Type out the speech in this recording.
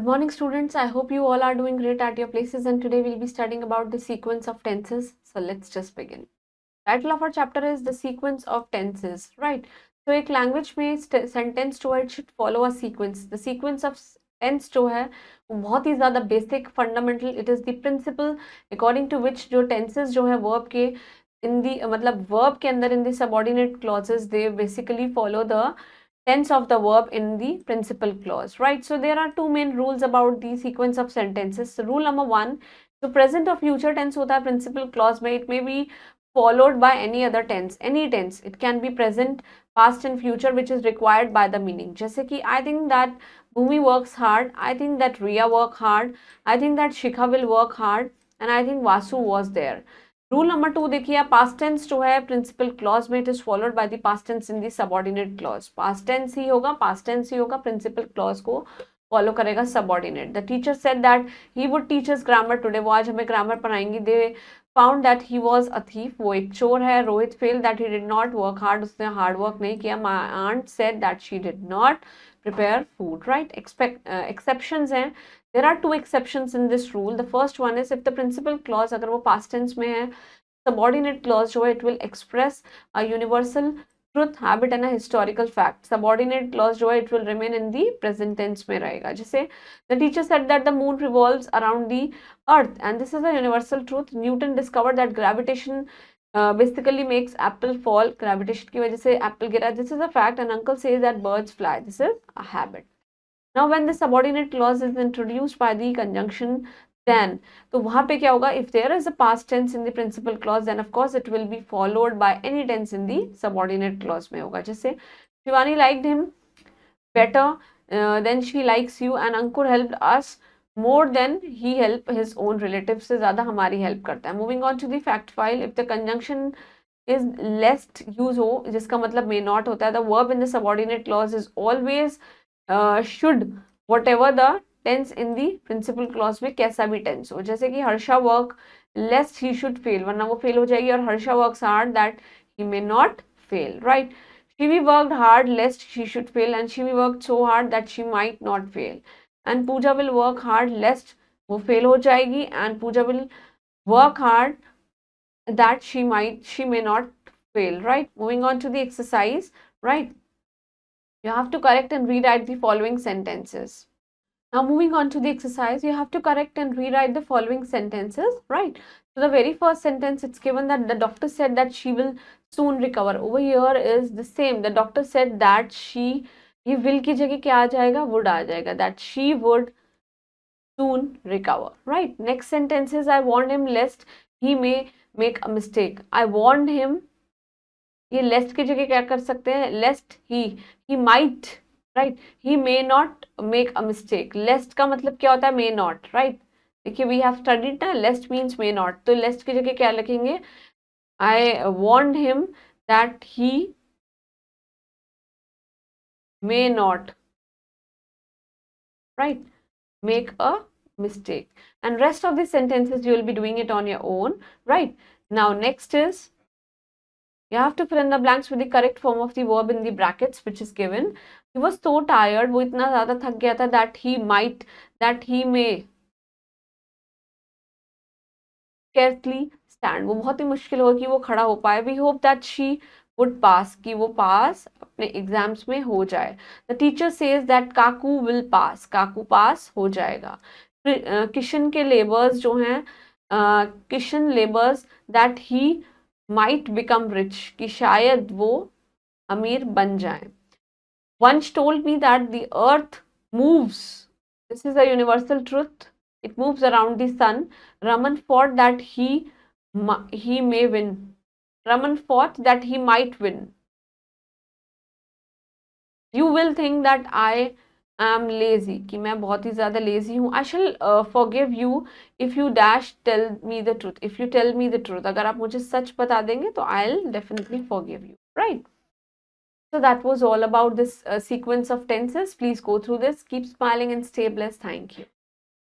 Good morning students, I hope you all are doing great at your places, and today we'll be studying about the sequence of tenses. So let's just begin. Title of our chapter is the sequence of tenses, right? So एक language में sentence जो है it should follow a sequence. The sequence of tense जो है वो बहुत ही ज़्यादा basic, fundamental. It is the principle according to which जो tenses जो है verb के in the मतलब verb के अंदर in the subordinate clauses they basically follow the tense of the verb in the principal clause, right? So there are two main rules about the sequence of sentences. So rule number one, तो present or future tense होता है principal clause में, it may be followed by any other tense, any tense. It can be present, past and future which is required by the meaning. जैसे कि I think that Bhumi works hard, I think that Riya work hard, I think that Shikha will work hard, and I think Vasu was there. Rule number 2 देखिए, past tense जो है principal clause में it is followed by the past tense in the subordinate clause. Past tense ही होगा, past tense ही होगा, principal clause को follow करेगा subordinate. The teacher said that he would teach us grammar today, वो आज हमें ग्रामर पढ़ाएंगे. They found that he was a thief, वो एक चोर है. Rohit felt that he did not work hard, उसने हार्ड वर्क नहीं किया. My aunt said that she did not prepare food, right? Exceptions हैं. There are two exceptions in this rule. The first one is if the principal clause अगर वो past tense में है, subordinate clause जो है it will express a universal truth, habit and a historical fact. Subordinate clause जो है it will remain in the present tense में रहेगा. जैसे the teacher said that the moon revolves around the earth, and this is a universal truth. Newton discovered that gravitation basically makes apple fall. Gravitation की वजह से apple गिरा. This is a fact. And uncle says that birds fly. This is a habit. Now when the subordinate clause is introduced by the conjunction then, तो वहाँ पे क्या होगा? If there is a past tense in the principal clause, then of course it will be followed by any tense in the subordinate clause में होगा. जैसे Shivani liked him better than she likes you, and Ankur helped us more than he help his own relatives. से ज़्यादा हमारी help करता है. Moving on to the fact file. If the conjunction is lest use हो, जिसका मतलब may not होता है, the verb in the subordinate clause is always should, whatever the tense in the principal clause में कैसा भी tense हो. जैसे कि Harsha work lest he should fail, वरना वो fail हो जाएगी. और Harsha works hard that he may not fail, right? Shivi worked hard lest she should fail, and Shivi worked so hard that she might not fail. And Pooja will work hard lest वो fail हो जाएगी, and Pooja will work hard that she may not fail, right? Moving on to the exercise, right? You have to correct and rewrite the following sentences. Now moving on to the exercise, you have to correct and rewrite the following sentences, right? So the very first sentence, it's given that the doctor said that she will soon recover. Over here is the same. The doctor said that she, ये will की जगह क्या आ जाएगा? Would आ जाएगा. That she would soon recover, right? Next sentence is I warned him lest he may make a mistake. I warned him, ये lest की जगह क्या कर सकते हैं? Lest he might, right? He may not make a mistake. Lest का मतलब क्या होता है? May not, right? देखिए we have studied ना, lest means may not. तो lest की जगह क्या लिखेंगे? I warned him that he may not, right, make a mistake. And rest of the sentences you will be doing it on your own, right? Now next is you have to fill in the blanks with the correct form of the verb in the brackets which is given. He was so tired, वो इतना ज़्यादा थक गया था that he may scarcely stand. वो बहुत ही मुश्किल होगा कि वो खड़ा हो पाए. We hope that she would pass, कि वो पास अपने एग्जाम्स में हो जाए. The teacher says that Kaku will pass. काकू पास हो जाएगा. किशन के लेबर्स जो हैं, Kishan labours that he might become rich, कि शायद वो अमीर बन जाए. Once told me that the earth moves. This is a universal truth. It moves around the sun. Raman fought that he may win. Raman fought that he might win. You will think that I am lazy, कि मैं बहुत ही ज़्यादा lazy हूँ. I shall forgive you if you dash tell me the truth. If you tell me the truth, अगर आप मुझे सच बता देंगे तो I'll definitely forgive you, right? So that was all about this sequence of tenses. Please go through this. Keep smiling and stay blessed. Thank you.